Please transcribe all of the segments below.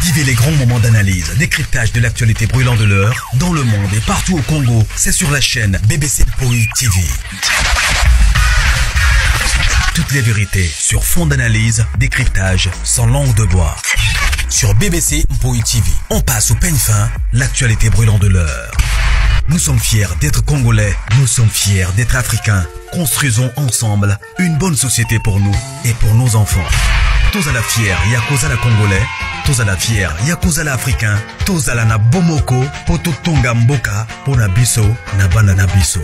Vivez les grands moments d'analyse, décryptage de l'actualité brûlante de l'heure, dans le monde et partout au Congo. C'est sur la chaîne BBC Mpoi TV. Toutes les vérités sur fond d'analyse, décryptage, sans langue de bois. Sur BBC Mpoi TV, on passe au peigne fin, l'actualité brûlante de l'heure. Nous sommes fiers d'être Congolais, nous sommes fiers d'être Africains. Construisons ensemble une bonne société pour nous et pour nos enfants. Tous à la fière, Yakozala Congolais. Tous à la fière, Yakozala Africain. Tous à la na Bomoko, Poto Tonga Mboka, Pona Biso, Nabana Nabiso.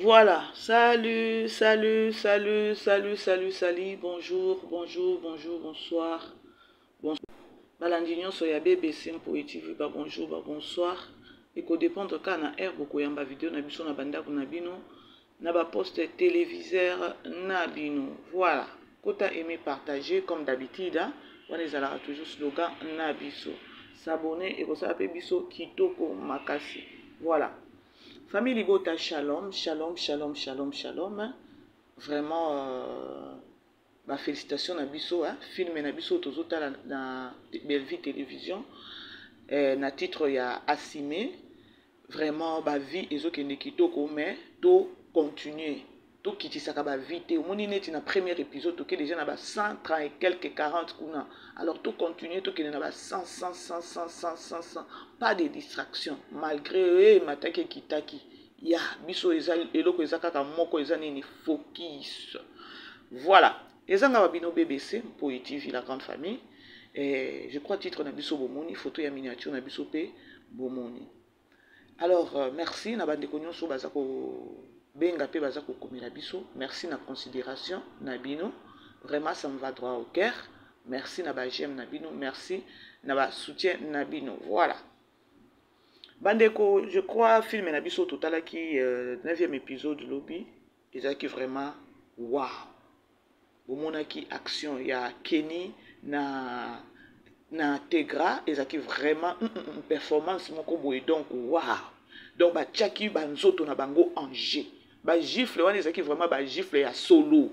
Voilà, salut, bonjour, bonsoir. Balandignon soya BBC Mpoi TV, bonjour, bonsoir. Et qu'on dépendre quand na air beaucoup yamba vidéo na biso na banda na bino na ba poste téléviseur na bino. Voilà, kota aimé partager comme d'habitude, on les a toujours slogan na biso. S'abonner et ko sa pe biso kitoko makasi. Voilà. Famille Libota, shalom. Vraiment, félicitations à Bisso, film na Bisso, tozota na Belleville Télévision. Na titre, il y a Assimé. Vraiment, vie, et zo kende kitoko, mais to continuer. To kiti saka vite. Au moins, net na premier épisode, to déjà na 130 et quelques 40 kuna. Alors, to continuer, to kende na 100. Pas de distraction. Malgré matake kitaki. Ya, biso ezal eloko ezaka moko ezane ni focus. Voilà. Ezanga babino BBC pour TV la grande famille. Et je crois titre na biso bomoni, photo ya miniature na biso pe bomoni. Alors, merci na bande konyo so bazako benga pe bazako komela biso. Merci na considération na bino. Vraiment ça me va droit au cœur. Merci na ba j'aime na bino, merci na ba soutien na bino. Voilà. Bandeko, je crois film na biso total qui 9e épisode lobby, ezaki vraiment wow. Omonaki action ya Kenny na Tegra, ezaki vraiment performance moko boye donc wow. Donc ba tchaki banzoto na bango en G. Ba gifle wana ezaki vraiment ba gifle ya solo.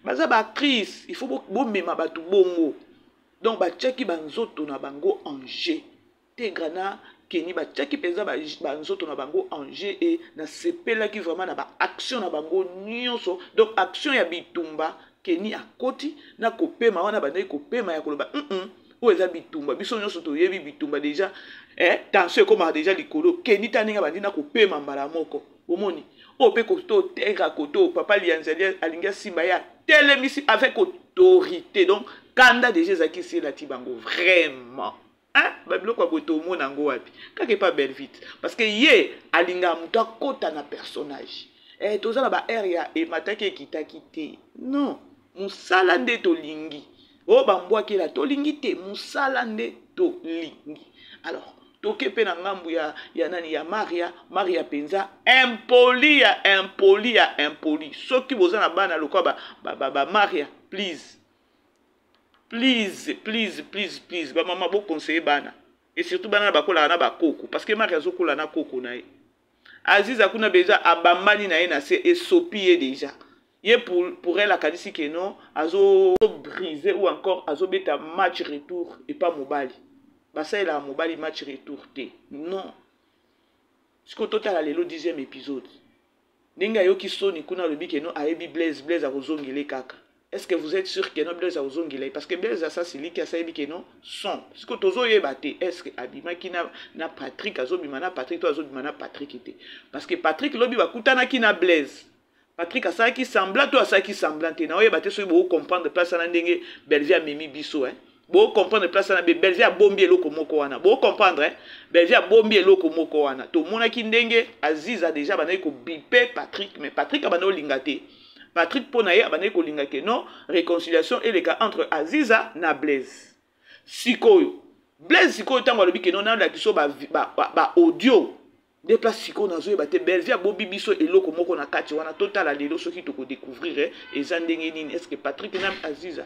Baza ba actrice, il faut bo mema batu bongo. Donc ba tchaki banzoto na bango en G. Tegrana Kenny ba tchaki penza banzoto na bango en G et na sepela ki vraiment na ba action na bango nyonso. Donc action ya bitumba Kenny akoti na kopema wana bandai kopema ya koloba o eza bitumba biso nyonso to yebi bitumba déjà tension comme déjà likolo Kenny taninga bandina kopema mbala moko omoni o pe koto tega koto papa lianzalia alinga simba ya telemisi avec autorité. Donc kanda déjà zaki c'est la tibango vraiment babilo kwa boto mona ngo wapi kake pas belle vite parce que ye alinga muta kota na personnage toza na ba area e mataki kitaki te non musala nde to lingi o bambwa ke la to lingi te musala nde to lingi. Alors toke pe na ngambu ya nani ya Maria penza impoli soki boza na bana lokwa ba Maria please ba maman bo conseiller bana et surtout bana ba kola na ba koko parce que Maria zo kola na koko na ye Aziza kuna beja abambani na ye na se esopie déjà ye pour elle akadisi que non azo briser ou encore azo beta match retour et pas mobali basa ela mobali match retour te non siko total lelo 10e épisode ninga yo kisoni kuna lobi que non ayebi Blaise akozongile kaka. Est-ce que vous êtes sûr que non Blaise akozongile parce que Blaise ça c'est lui qui a sayebi que non son siko tozo yeba te est-ce que abima ki na Patrick azobima na Patrick to azobima na Patrick ete parce que Patrick lobi bakutana ki na Blaise Patrick asala ki semblant to asala ki semblant te na oyeba te so bo comprendre place na ndenge Belvia memi biso bo comprendre place na Belvia bombi eloko moko wana bo comprendre Belvia bombi eloko moko wana to mona ki ndenge Aziza déjà bana ko biper Patrick mais Patrick abana olinga te Patrick pona ye abana ko linga ke non réconciliation et les cas entre Aziza na Blaise sikoyo Blaise sikoyo tango lobi ke non na la kiso ba audio des places siko na zo ebate Belvia bobi biso eloko moko na kati wana total la lelo soki to ko découvrir et ndenge nini est-ce que Patrick na Aziza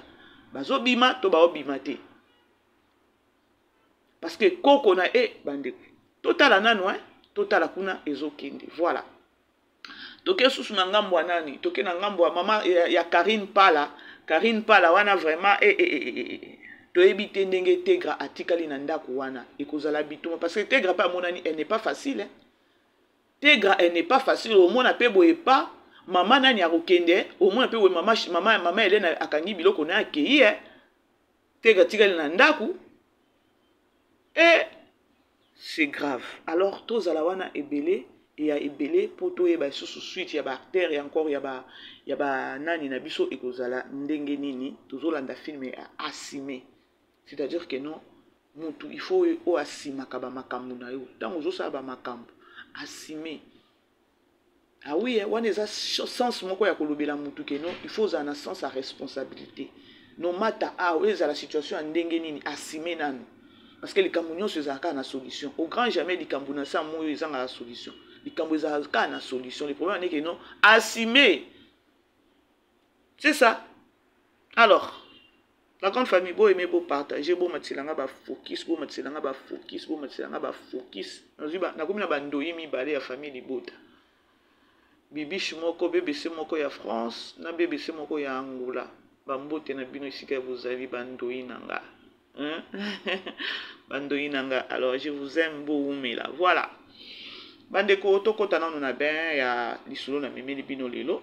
bazo bima to ba obima te parce que koko na bande total nano total kuna ezokende. Voilà toke susu na ngambo nani toke na ngambo mama ya Karine Pala wana vraiment toyebi te ndenge Tegra atikali na ndako wana ekozala bituma parce que Tegra pa monani elle n'est pas facile hein? Tegra elle n'est pas facile au moins pe boye pas mama nani akokende au moins pe mama Hélène akangi biloko na akei hein? Tegra tikali na ndako et c'est grave alors tozala wana ebele et ya ebele poto e ba susu suite ya ba artère et encore ya ba nani na biso ekozala ndenge nini tozolanda film ya asime c'est-à-dire que non mutu il faut o asima ka ba makambo na yo tango zo sa ba makambo asime ah oui wana eza sens moko ya kolobela mutu ke non il faut za na sens à responsabilité no mata eza la situation ndenge nini asime nanu parce que les cambonions se zaka na solution au grand jamais les cambonions ça moyo ezanga la solution les cambonions zaka na solution le problème est que non assumer c'est ça alors la grande famille beau aimer beau partager beau matilanga ba focus beau matilanga ba focus beau matilanga ba focus na komi na bandoi mibale ya famille libota bibiche moko BBC moko ya France na BBC moko ya Angola bambote na bino isika vous avez bandoi nanga hein? Bandoi nanga alors je vous aime beau là voilà bandeko tokota nanu na ben ya lisolo na memeli bino lelo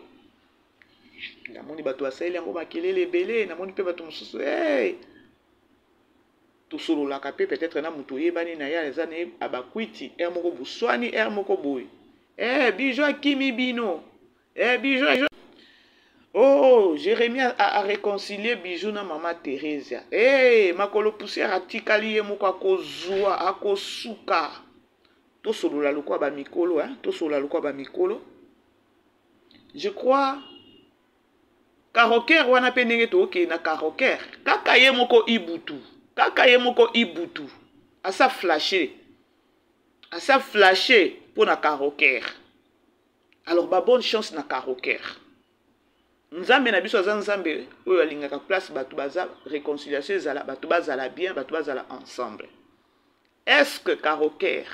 na moni bato asali yango makelele ebele na moni pe bato mosusu hey tosolo la kapé peut-être na muto yebani na ya ezane abakwiti moko buswani moko boy bijo akimi bino bijo oh Jérémie a réconcilié bijou na mama Thérèse makolo poussière atikali ye moko akozwa akosuka tosolo la lokwa ba mikolo hein tosolo la lokwa ba mikolo je crois Karoker wana pe ndenge toke na Karoker kaka ye moko ibutu asa flasher pour na Karoker alors ba bonne chance na Karoker nzambe na biso za nzambe oyo alingaka place batu baza réconciliation ezala batu bazala bien batu bazala ensemble est-ce que Karoker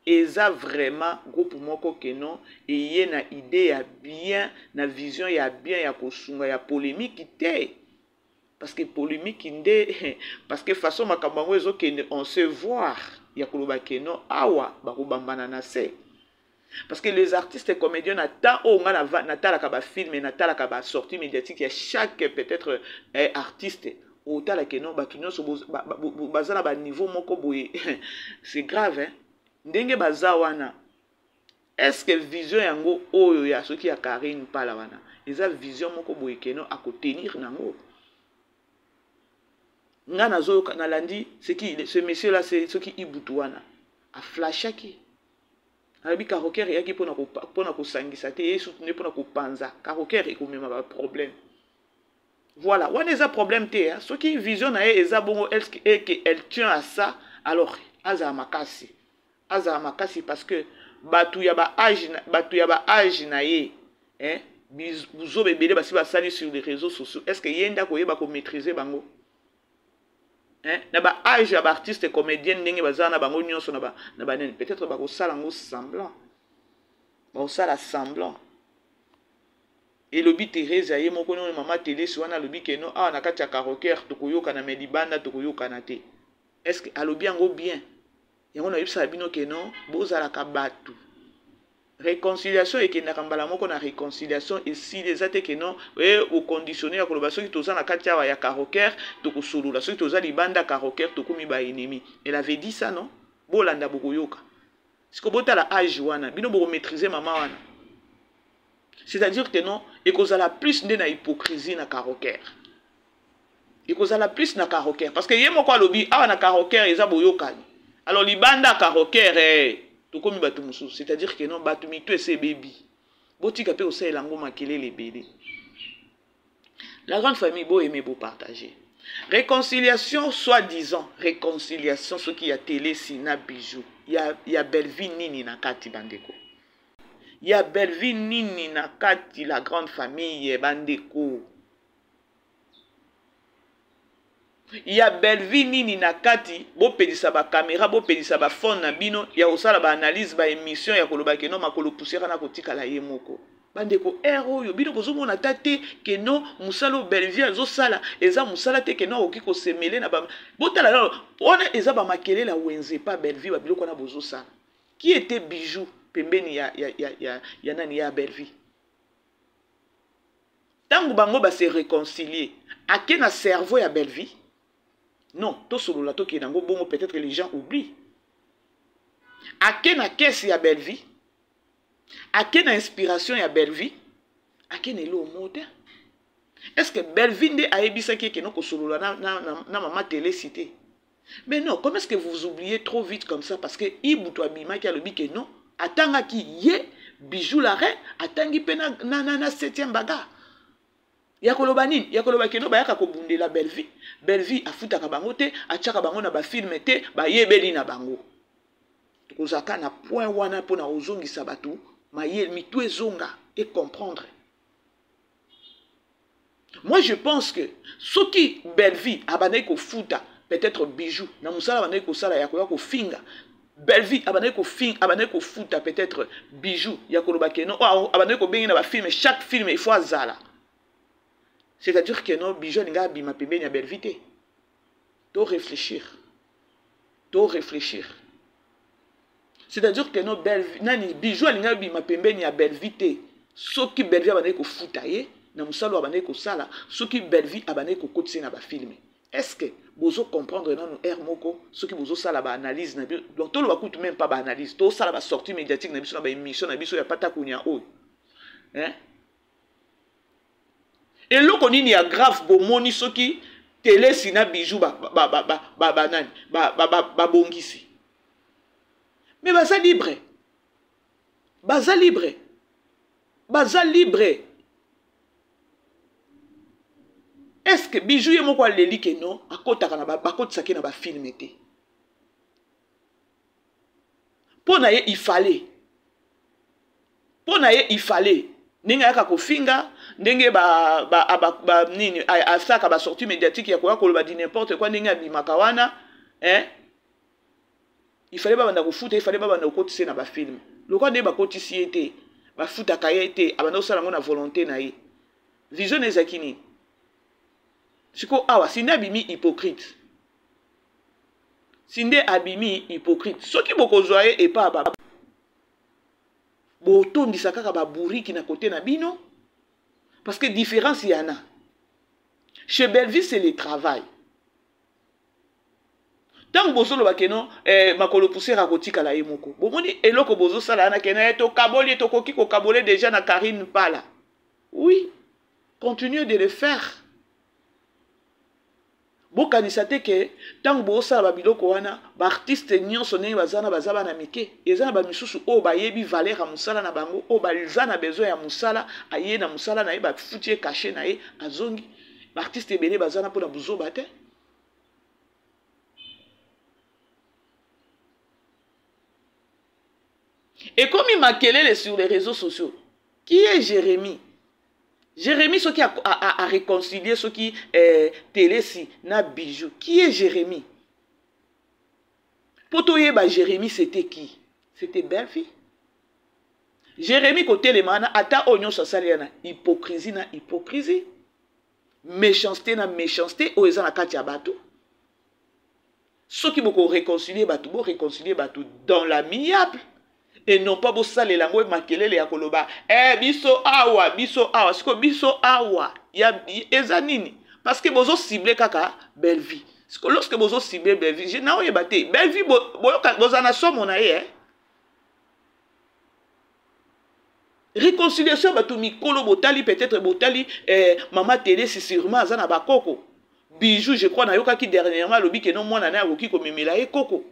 eza vraiment groupe moko que non et na idée ya bien na vision ya bien ya kosunga ya polémique té parce que polémique ndé parce que façon makambo ezo que on se voir ya koloba que non awa bakobambana na se parce que les artistes et comédiens n'attendent au moins na talaka ba film na talaka ba sortie médiatique ya chaque peut-être artiste au talaka que non batunyo so bazala ba niveau moko boye c'est grave hein ndenge baza wana est-ce que vision yango oyo ya soki ya Karine Pala wana eza vision moko boye keno akotenir nango nga nazo na landi ce monsieur là c'est soki ibutu wana a flashaki abi Karoker yaki pona kosangisa te yesu ne pona kopanza Karoker ekomema ba problème voilà wana eza problème te hein soki vision na eza bongo est-ce que elle tient à ça alors aza makasi parce que batu ya ba âge na ye hein bizo bebele basi basali sur les réseaux sociaux est-ce que yenda koyeba ko maîtriser bango hein na ba âge ya ba artiste et comédien ndenge bazana bango nyonso na ba nene peut-être ba ko sala ngo semblant et lobi Thérèse aye moko no mama télé wana lobi ke no na kati ya Karoker tokoyoka na medibanda tokoyoka na te est-ce que alobi yango bien yango na yebisa bino ke non bozala ka batu réconciliation et que na kambala moko na réconciliation et si les até que non au conditionné ya koloba soki toza na kati ya Karoker tokosolula soki toza libanda Karoker tokomi ba ennemi elle avait dit ça non bolanda bokoyoka siko botala âge wana bino boko maîtriser mama wana c'est-à-dire que non ekozala plus nde na hypocrisie na Karoker ekozala plus na Karoker parce que ye moko alobi awa na Karoker eza boyokani alors libanda Karoker tokomi batu mususu c'est-à-dire que non batu mitu ese baby botika pe osela ngo makelele bébé la grande famille beau aimer beau partager réconciliation soi-disant réconciliation ce qui a télé sina bijou ya belle vie nini na kati bandeko ya belle vie nini na kati la grande famille bandeko ya belle vie nini na kati bo pedisa ba caméra bo pedisa ba phone na bino ya osala ba analyse ba émission ya koloba ke no makolo poussière na kotika la ye moko bandeko ero yo bino bozomona tate ke no musala Bellevue azosala eza musala te ke no oki ko semele na ba botala lelo ona eza ba makele la wenze pa Bellevue ba biloko na bozosala qui était Bijou pembeni ya nani ya Bellevue tango bango ba se réconcilier ake na cerveau ya Bellevue non to solo la to ke nango bongo peut-être les gens oublient ake na caisse ya Bellevue ake na inspiration ya Bellevue ake na lo mode est-ce que Bellevue nde ayebisaki ke no ko solo na maman télé cité mais non comment est-ce que vous oubliez trop vite comme ça parce que ibuto abima ki alobi ke non atanga ki ye Bijou la reine atangi pe na 7e bagarre ya koloba nini ya koloba ke no bayaka ko bundela Bellevue afutaka bango te atiaka bango na ba film te ba yebeli na bango kozaka na point wana pona ozongisa batu mayel mitu ezonga et comprendre. Moi je pense que ce qui Bellevue abandonné ko futa peut-être Bijou na musala abandonné ko sala ya ko finga Bellevue abandonné ko futa peut-être Bijou ya koloba ke no abandonné ko bengi na ba film chaque film il faut azala. C'est-à-dire que non, Bijou n'est pas bima pembeni ya Bellevue te. To réfléchir. C'est-à-dire que non, nani Bijou n'est pas bima pembeni ya Bellevue te. Soki Bellevue abandonné ko futa ye, na musalo abandonné ko sala, soki Bellevue abandonné ko kotise na ba film. Est-ce que bozo comprendre nan air moko, soki bozo sala ba analyse na bio, donc to lo bakutu même pas ba analyse, to sala ba sortie médiatique na biso na ba émission na biso ya pata kunya o. Hein? Et loko nini ya grave bomoni soki télé sina Bijou ba bongisi. Mais baza libre. Est-ce que Bijou ye moko aleli ke non akotaka na bakotisaki na ba film te. Pona ye il fallait. Ndenge yaka kofinga ndenge nini asaka ba sortie médiatique ya kwa koloba di n'importe quoi ndenge abimaka wana il fallait banda kofuta il fallait banda kokotisa na ba film lokwa nde bakotisi ete bafuta kayete abanda osala ngo na volonté na ye vision ezakini siko awa sinde abimi hypocrite soki bokozwa ye epa ba botondisa kaka ba bouriki na côté na bino parce que différence y en a chez Bellevue c'est le travail tant bozolo bakeno makolo pousser à kotika la yemoko bomoni eloko bozo sala na kena to kaboli to koki ko kabole déjà na Karine Pala oui continuez de le faire bokanisa te ke tant bosala ba biloko wana ba artiste nyonso ndenge bazana na mike ezana ba misusu o ba yebi valeur ya musala na bango o ba zana besoin ya musala aye na musala na ye ba futie caché na ye azongi ba artiste ebele bazana pona buzoba te. Et comme il m'a kelele sur les réseaux sociaux, qui est Jérémy? Jérémy, ce qui a réconcilié, ce qui est télé si, na Bijou. Qui est Jérémy? Potoye, bah Jérémy, c'était qui? C'était Bellevue. Jérémy, côté les mana, ata oignon sasaliana, hypocrisie na hypocrisie. Méchanceté na méchanceté, oeza na katia batou. Ce qui beaucoup réconcilier batou, bon réconcilier batou dans l'amiable. Et non pas pour ça les langues makelele ya koloba biso awa siko biso awa ya ezanini parce que bozo ciblé kaka Bellevue siko lorsque bozo ciblé Bellevue je na oyebate Bellevue bozana somo na ye réconciliation batu mikolo botali peut-être botali maman télé c'est sûrement azana bakoko Bijou je crois na yoka ki dernièrement lobi ke non mwana na yoki ko memela e koko.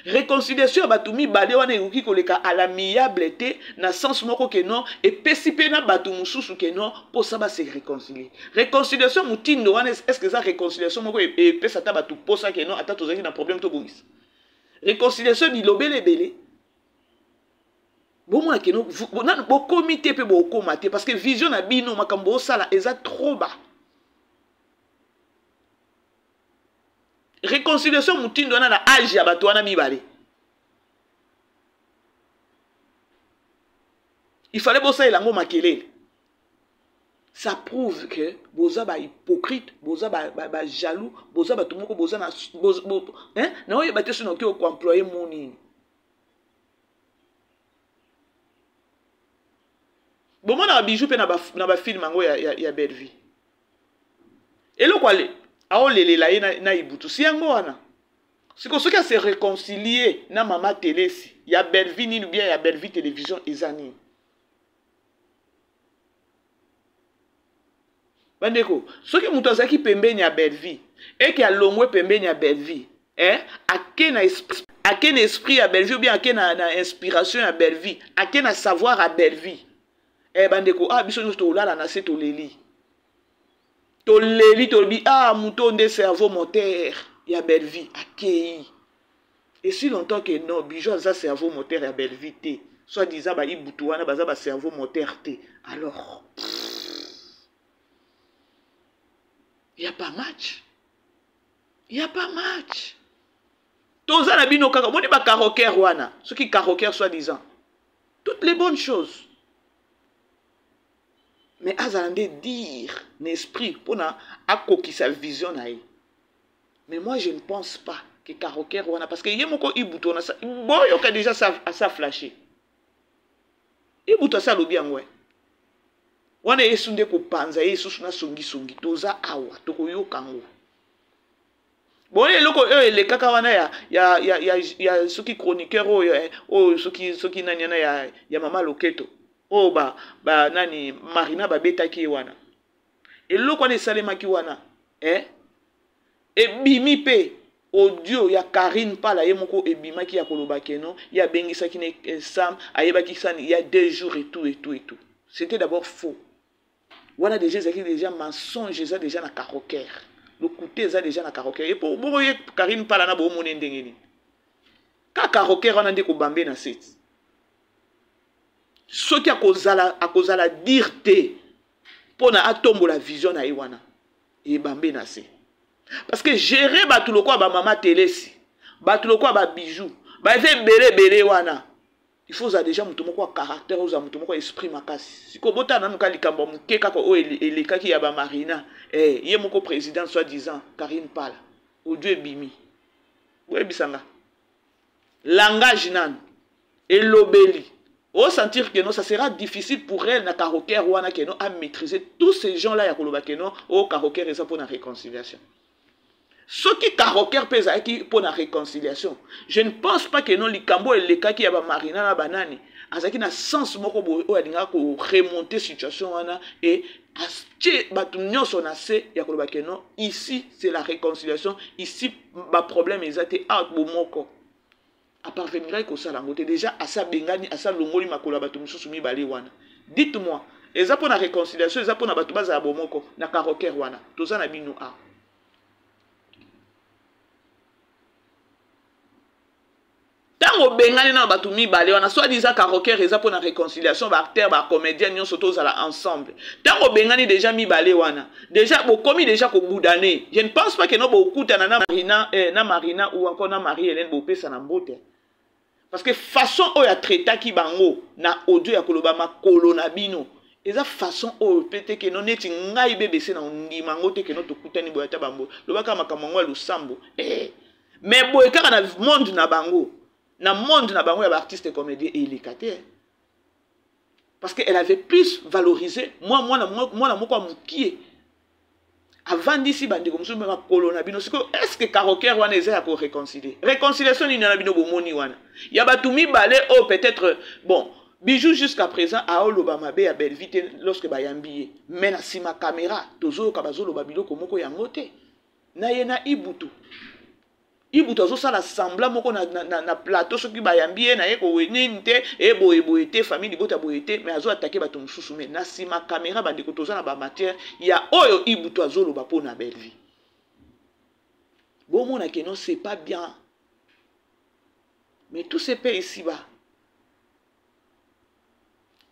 Réconciliation batumi balé wana yuki koleka à l'amiable te na sens moko ke non et pesipe na batu mususu ke non pour ça ba se réconcilier. Réconciliation mutindo wana est-ce que ça réconciliation moko et pesa ta batu pour ça ke non ata tozaki na problème to bongis. Réconciliation bilobele belé. Bon moi ke non bo comité pe bo komate parce que vision na bino makambo sala eza trop bas. Réconciliation mutindo na âge ya bato wana mibale. Il fallait bosser lango makelele. Ça prouve que boza ba hypocrite, boza ba jaloux, boza ba tumoko boza na hein na oye ba te sono ki ko employer moni. Bon moi na bijou pe na ba film ngo ya belle vie. Et le kwale a o lele la na ibutu si yango wana. Siko soki a se réconcilier na mama télé si ya belle vie ni bien ya belle vie télévision ezani. Bandeko, soki mutu azaki pembeni ya belle vie et ki a longwe pembeni ya belle vie, ake na esprit ya belle vie ou bien ake na inspiration ya belle vie, ake na savoir ya belle vie. Bandeko, biso nyonso tolala na se toleli. Toleli tolobi mutu nde cerveau moteur ya belle vie akei. Et si longtemps que non, bijou aza cerveau moteur ya belle vie te, soit disant ba ibutu wana baza ba cerveau moteur te. Alors il n'y a pas match. Il n'y a pas match. Toza na bino kaka, boni ba karoker wana, ceux qui karoker soit disant. Toutes les bonnes choses. Mais azalande dire l'esprit pour na akoki sa vision na ye. Mais moi je ne pense pas que karoker wana parce que yemoko ibuto na sa boyo ka déjà ça flasher. Ibuto sa lobi angwe. Wana yesu nde kopanza yesu na songi toza awa tokoyoka ngo. Bon eloko ele kaka wana ya soki chroniqueur oyo soki nani na ya mama Loketo ba nani Marina babetaki wana. Eloko wana esalemaki wana ebimi pe audio ya Karine Pala ye moko ebimaki ya koloba keno ya bengisaki ne Sam ayebaki sani il y a 2 jours et tout. C'était d'abord faux. Wana déjà mensonge eza déjà na karoker. Le côté eza déjà na karoker. Et pour boye Karine Pala na bo mone ndengeni. Ka karoker wana ndeko bambe na set. Soki akozala dire te pona atombo la vision na wana. E bambe na set. Parce que gérer batu lokwa ba mama telesi, batu lokwa ba bijou, ba eze bele wana. Il faut déjà mutu moko caractère oza mutu moko esprit makasi. Siko bota na nuka likambo muke kako o elekaki ya ba Marina, ye moko président soit disant Karine Pala. Audio bimi. Ouais bisanga. Langage nan elobeli. Au sentir que non ça sera difficile pour elle na karoker wana que non à maîtriser tous ces gens là ya koloba que non au karoker eza pour la réconciliation. Ce qui karoker pesa qui pour la réconciliation. Je ne pense pas que non likambo eleka ki ya ba Marina na banani. Azaki na sens moko bo o alinga ko remonter situation wana et acheter batu nyonso na se ya koloba que non ici c'est la réconciliation, ici ba problème ezate out bo moko. A parvenir ko sala ngote déjà asa bengani asa longoli makola batu mususu mibale wana. Dites-moi, eza pour la réconciliation, eza pour na batu baza bo moko na karoker wana. Toza na bino a. Tango bengani na batu mibale wana soit disant karoker eza pour la réconciliation ba acteur ba comédien nyonso tozala ensemble. Tango bengani déjà mibale wana. Déjà bo komi déjà ko boudane. Je ne pense pas que no bo kutana na Marina ou encore na Marie-Hélène bo pesa na mbote. Parce que façon oya traita ki bango na audio ya koloba makolo na bino. Eza façon oyo pete ke no neti ngai BBC na ndima ngote ke no tokutani boya ta bambo. Lobaka makamangwa lusambo. Mais boye kaka na monde na bango. Na monde na bango ya artiste comédien et elikate. Parce qu'elle avait plus valorisé moi na moko mukie. Avant d'ici bandi comme ça ma colonna bino est-ce que karoker wana eza ya ko réconcilier. Réconciliation ni na bino bomoni wana. Ya batumi balé oh peut-être bon bijou jusqu'à présent a Olobama be ya belle vite lorsque ba yambiye. Mais na sima caméra tozo ka bazolo babilo komoko yangote. Na yena ibutu. Ibutu azo sala semblant moko na plateau soki bayambiye na ye ko weninte e boyete famille bota boyete mais azo attaquer bato mususu mais na sima caméra bandi ko toza na ba matière ya oyo ibutu azo loba po na belle vie. Bon mona que non c'est pas bien. Mais tout se paie ici-bas.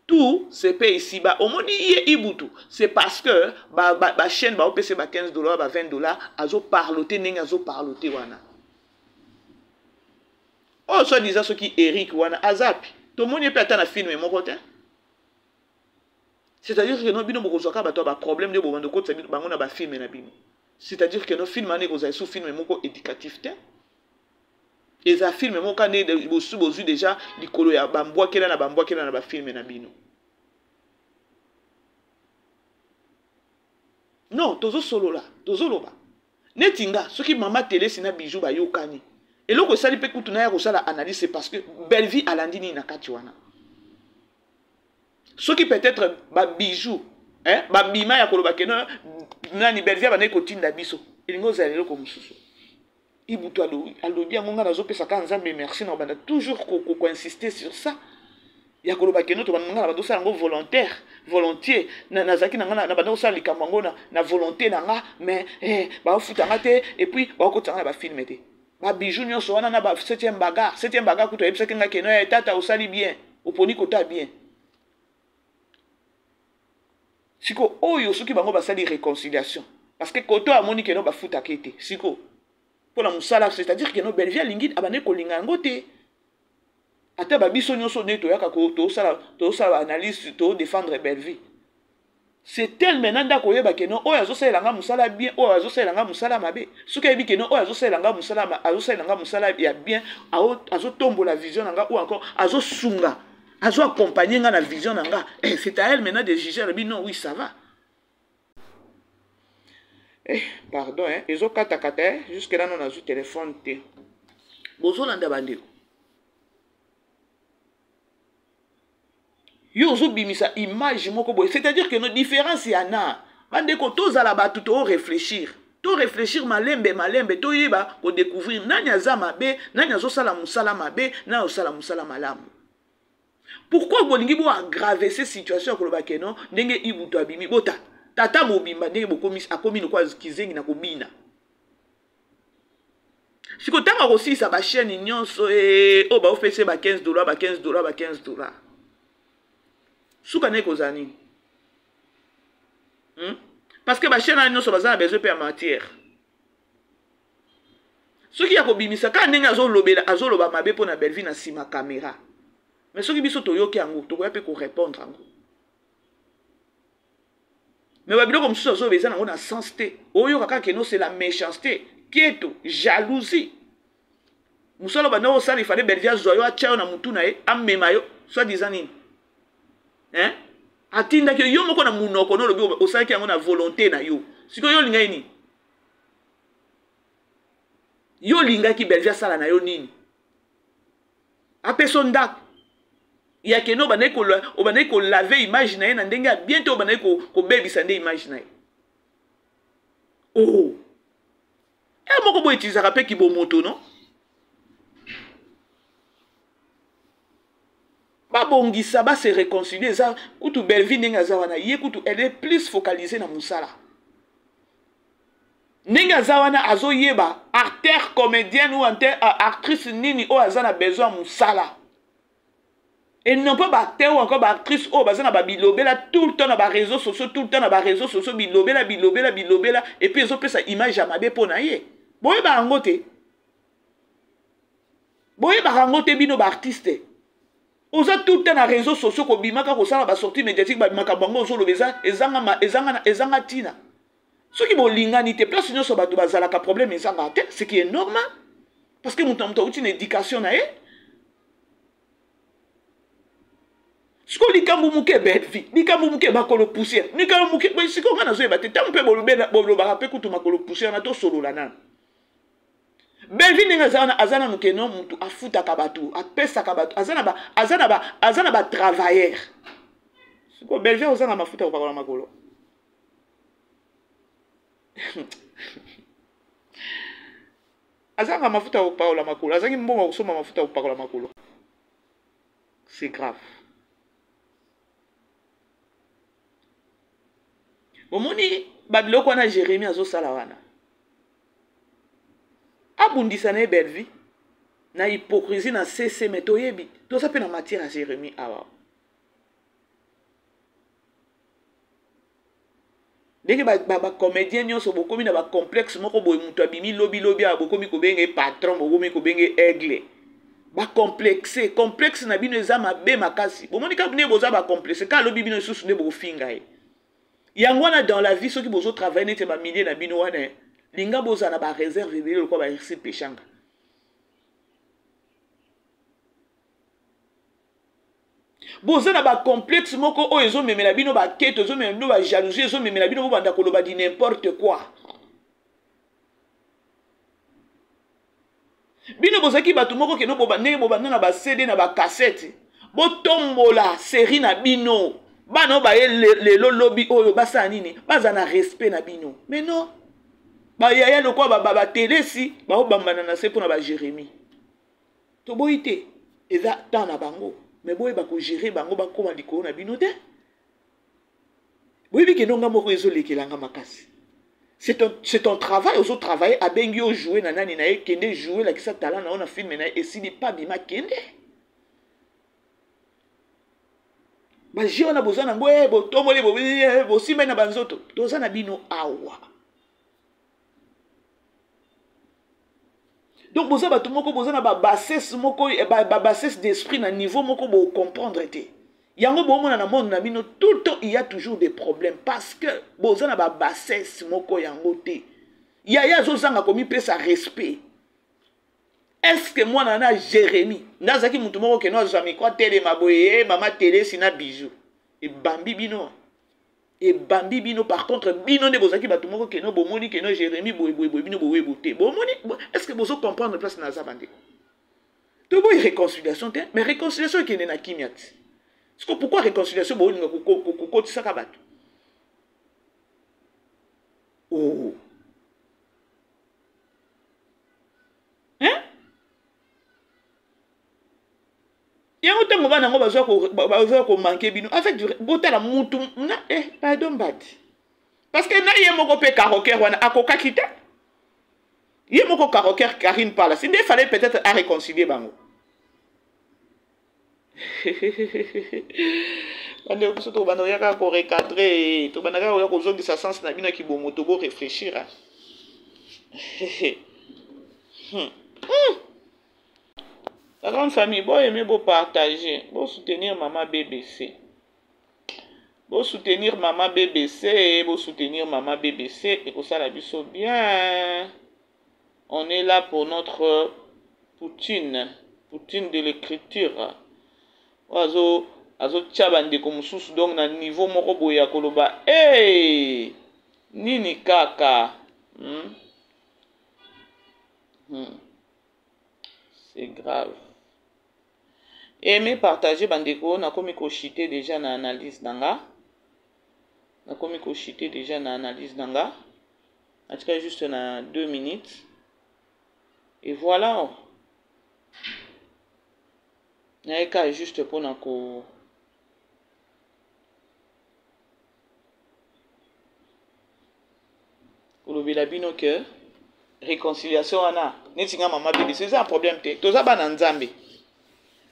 Tout se paie ici-bas. Au monde y ibutu, c'est parce que ba chaîne ba opc ba $15 ba $20 azo parloter ninga azo parloter wana. Oh, soit disant ce qui Eric wana azapi. Tout le monde peut attendre un film mon côté. C'est-à-dire que nous bino bokozwaka bato ba problème de bobando ko tsabi bango na ba film na bino. C'est-à-dire que nos films ané kozai sous film moko éducatif te. Et za film moko ané bosu bozu déjà likolo ya bambwa kela na ba film na bino. Non, tozo solo la, tozo loba. Netinga, ce qui mama télé sina bijou ba yokani. Et loko sali pe kutu na ya kosala analyse c'est parce que belle vie alandini na kati wana. Ce qui peut-être ba bijou, hein, ba bima ya koloba keno nani belle vie ba ne kotinda biso. Ilingo zalelo ko mususu. Ibuto alobi ngonga nazo pesa ka nzambe merci na banda toujours ko insister sur ça. Ya koloba keno to banga na badosa ngo volontiers na zaki na banda osala likambo na volonté na nga mais ba futa ngate et puis ba ko tsanga ba film te. Ba bijou nyonso wana na ba 7e bagarre kuto yebisa kenga keno ya tata osali bien, oponi kota bien. Siko oyo soki bango basali réconciliation parce que koto amoni keno ba futa kete siko pour la musala c'est-à-dire que no belle vie lingit abane ko linga ngote ata ba biso nyonso ne to yaka ko to sala analyse to défendre belle vie c'est tel maintenant ndako yeba keno oyo azosala nga musala bien oyo azosala nga musala mabe soki yebi keno oyo azosala nga musala ya bien azotombola vision nga ou encore azosunga azo accompagner nga na vision nga c'est à elle maintenant de juger non oui ça va pardon ezo kata jusque là non azu téléphone te bozolanda bandeko yo ozo bimisa image moko boye c'est-à-dire que nos différences yana bandeko tozala batu to réfléchir malembe to yeba ko découvrir nani aza mabe nani azosala musala mabe nani osala musala malamu. Pourquoi bolingi bo aggraver ces situations ko loba keno ndenge ibuto abimi bota tata mobimba ndenge bokomisi akomi no kwa kizengi na kobina siko tanga ko sisa ba chaîne nyonso o ba ofese ba $15 suka ne kozani parce que ba chaîne nyonso bazana besoin pe matière soki ya kobimisa ka ndenge azoloba mabe pona belvi na sima caméra. Mais ce qui biso toyoki yango tokoya pe ko répondre yango. Mais babilo comme ça zo beza nango na sens te. Oyo kaka keno c'est la méchanceté, kieto, jalousie. Musolo ba no sala il fallait belvia zoyo a chao na mutu na e amema yo soit disant nini. Hein? Atinda ke yo moko na munoko no lobi osala ki yango na volonté na yo. Siko yo linga nini? Yo linga ki belvia sala na yo nini? Apesonda il y a que nous banay ko laver image na ye na ndenge bientôt banay ko bebisa nde image na ye. Oh. Et moko bo utiliser pe ki bo moto non? Ba bongisa ba se réconcilier ça kutu belvi ndenge azawana ye kutu elle est plus focalisée na musala. Ndenge azawana azo yeba acteur comédienne ou actrice nini o azana besoin musala. Et non pas acteur ou encore actrice ou bazana ba bilobela tout le temps na ba réseaux sociaux bilobela et puis ils ont fait sa image à mabe pona ye. Boye ba ngote bino ba artiste. Oza tout le temps na réseaux sociaux ko bimaka ko sala ba sortie médiatique ba bimaka bango zo lobeza ezanga tina. Ce qui bo lingani te place nyonso ba to bazala ka problème ezanga te, ce qui est normal parce que muta uti une éducation na ye. Siko likambu muke belvi, likambu muke bakolo poussière, likambu muke boy siko ngana zo ebate tampe boloba pe kutu makolo poussière na to solo la nan. Belvi ninga azana muke no mutu afuta kabatu, apesa kabatu, azana ba travailleur. Siko belvi azana mafuta ko bakola makolo. Azanga mafuta ko paola makolo, azangi mbongo kusoma mafuta ko pakola makolo. C'est grave. Omoni babiloko na Jérémie azo sala wana. Abundisa na belvi na hypocrisie na cesse metoyebi. To sa pe na matière à Jérémie awa. Dès que ba comédien nyonso bokomi na ba complexe moko boy mutu abimi lobi a bokomi ko benge patron bokomi ko benge aigle. ba complexe complexe na bino eza mabe makasi bomoni ka bino boza ba complexe ka lobi bino susu ne bo finga e yango wana dans la vie soki bozo travailler nete ba milliers na bino wana linga boza na ba réserve bile ko ba réussite pechanga boza na ba complexe moko o ezo memela bino ba quête ezo memela bino ba jalousie ezo memela bino bo banda ko loba di n'importe quoi bino bozaki bato moko keno boba ndenge bobanda na ba CD na ba cassette botombola série na bino bana baye lelo lobi oyo basala nini baza na respect na bino mais non bayaya lokwa ba télé si baobambana na se mpona ba Jérémie toboyi te eza temps na bango mais boye bako gérer bango bakoma likolo na bino te boyebi keno nga moko ezolekelanga makasi. C'est ton travail, aussi travailler à bengi au jouer na nani na kende jouer la kisa talent na on a film na et si n'est pas bima kende. Ba ji on a besoin na ngoe bo tomole bo si na banzoto. Toza na bino awa. Donc boza ba tumoko boza na ba bassesse moko ba bassesse d'esprit na niveau moko bo comprendre te. Yango bomona na monde na bino tout le temps il y a toujours des problèmes parce que boza na ba bassesse moko yango te. Ya zo zanga komi pesa respect. Est-ce que moi na Jérémie ndazaki mutu moko ke no za micro télé maboye mama télé sina bijou et bambi bino. Et bambi bino par contre bino ne bozaki batu moko ke no bomoni ke no Jérémie boye bino boye boté. Bomoni est-ce que bozo comprendre place na za bande? To boy réconciliation te mais réconciliation ke na kimiat. Pourquoi réconciliation kokotisa ka bato? Oh. Hein? Yango tango bana ngo bazwa ko manquer bino avec botala mutu na pardon bad. Parce que na ye moko pe karoker wana akoka kita. Ye moko karoker Karine parle. S'il fallait peut-être à réconcilier bango. Bande ko soto bana yaka ko recadrer to bana ka ko zongi sa sens na bino ki bo moto bo réfléchir. La grande famille, bon aimer, bon partager, bon soutenir maman BBC. Bon soutenir maman BBC, bon soutenir maman BBC et pour ça la biso bien. On est là pour notre Poutine de l'écriture. Azo tchabande comme sous donc na niveau moko boya koloba nini kaka c'est grave. Aimer partager bandeko na komi ko chiter déjà na analyse nanga na komi ko chiter déjà na analyse nanga en tout cas juste na 2 minutes et voilà. Naika juste pour nako kolobela bino que réconciliation ana netinga mama bébé c'est un problème te toza bana nzambe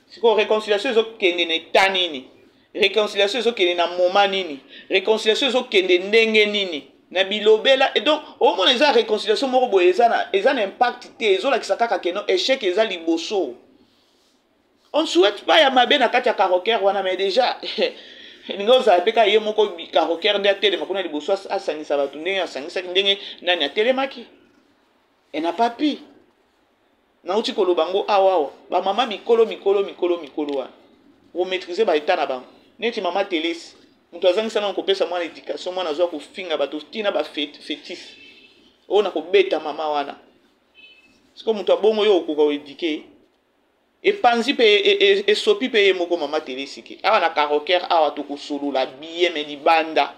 siko réconciliation zo kende ne tanini réconciliation zo kende na moma nini réconciliation zo kende ndenge nini na bilobela et donc au moins eza réconciliation moko boye eza na impact te ezo la kisaka keno échec eza liboso. On ne souhaite pas ya mabe na kati ya karoker wana mais déjà ningo za peka ye moko karoker ndia tele makuna liboso asangisa batu ndenge asangisa ndenge nani atelemaki et n'a pas pu na uti kolobango awawa ba mama mikolo wa o maîtriser ba état na bango neti mama telesi mutu azangisa na kopesa mwana éducation mwana zo ko finga batu tina ba fétis o na ko beta mama wana siko mutu abongo yo ko éduquer et panzi pe et sopi pe moko mama telesi ki awa na karoker awa to ko solo la biye me di banda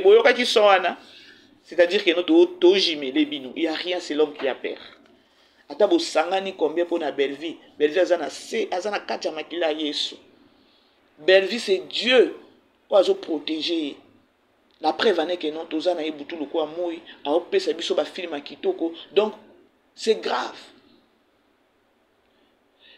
boyoka ki soana. C'est-à-dire que notre jimé les binou, il y a rien, c'est l'homme qui a peur. Atabo sangani combien pour na belle vie. Belle vie azana kacha makila yesu. Belle vie c'est Dieu pour azo protéger. La preuve est que non tozana ebutu loko amoui, a opesa biso ba film kitoko. Donc c'est grave.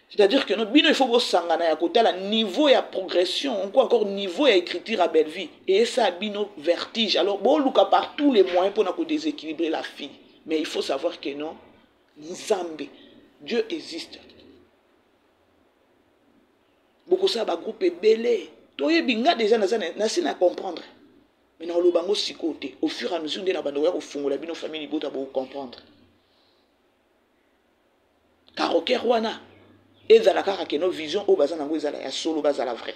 C'est-à-dire que notre bino il faut que sangana ya côté la niveau ya progression, encore niveau ya écriture à belle vie et ça bino vertige. Alors bon luka par tous les moyens pour nous déséquilibrer la fille. Mais il faut savoir que non, Nzambe, Dieu existe. Beaucoup ça va groupe belé. Toi binga déjà na sina comprendre. Mais na lobango sikote au fur et à mesure de na bando ya kofungola bino famille bota ba comprendre. Car au Kerwana ezala kaka que nos visions au bazana ngo ezala ya solo bazala vrai.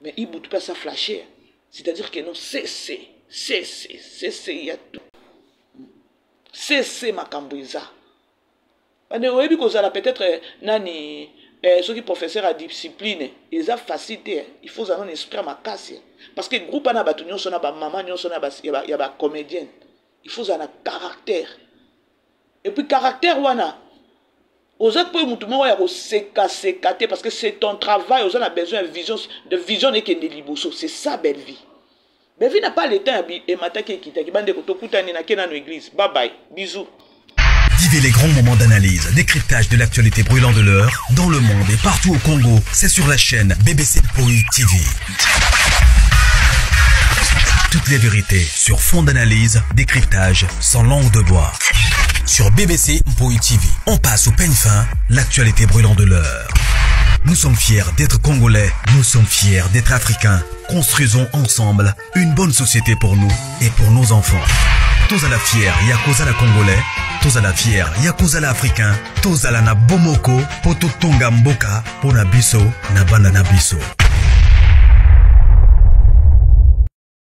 Mais il bout pas ça flasher. C'est-à-dire que non c'est il y a tout. C'est ma cambriza. Ane oyebi kozala peut-être nani ceux qui professeur à discipline, ils ont facilité. Il faut avoir un esprit makasi. Parce que le groupe na batu nyonso na ba maman nyonso na ba ya ba comédienne. Il faut avoir un caractère. Et puis caractère wana Ozak peut mutumo ya ko sekater parce que c'est ton travail, on a besoin de vision et que de liboso, c'est ça belle vie. Belle vie n'a pas le temps et mataki kita ki bande ko tokutani na kena no église. Bye bye. Bisous. Vivez les grands moments d'analyse, décryptage de l'actualité brûlante de l'heure, dans le monde et partout au Congo. C'est sur la chaîne BBC Mpoi TV. Toutes les vérités sur fond d'analyse, décryptage sans langue de bois. Sur BBC Mpoi TV, on passe au peigne fin, l'actualité brûlante de l'heure. Nous sommes fiers d'être Congolais, nous sommes fiers d'être Africains. Construisons ensemble une bonne société pour nous et pour nos enfants. Tous à la fière, Yakoza la Congolais. Tous à la fière, Yakoza la Africain. Tous à la na Bomoko, Poto Tonga Mboka, Pona Biso, na Banda na Biso.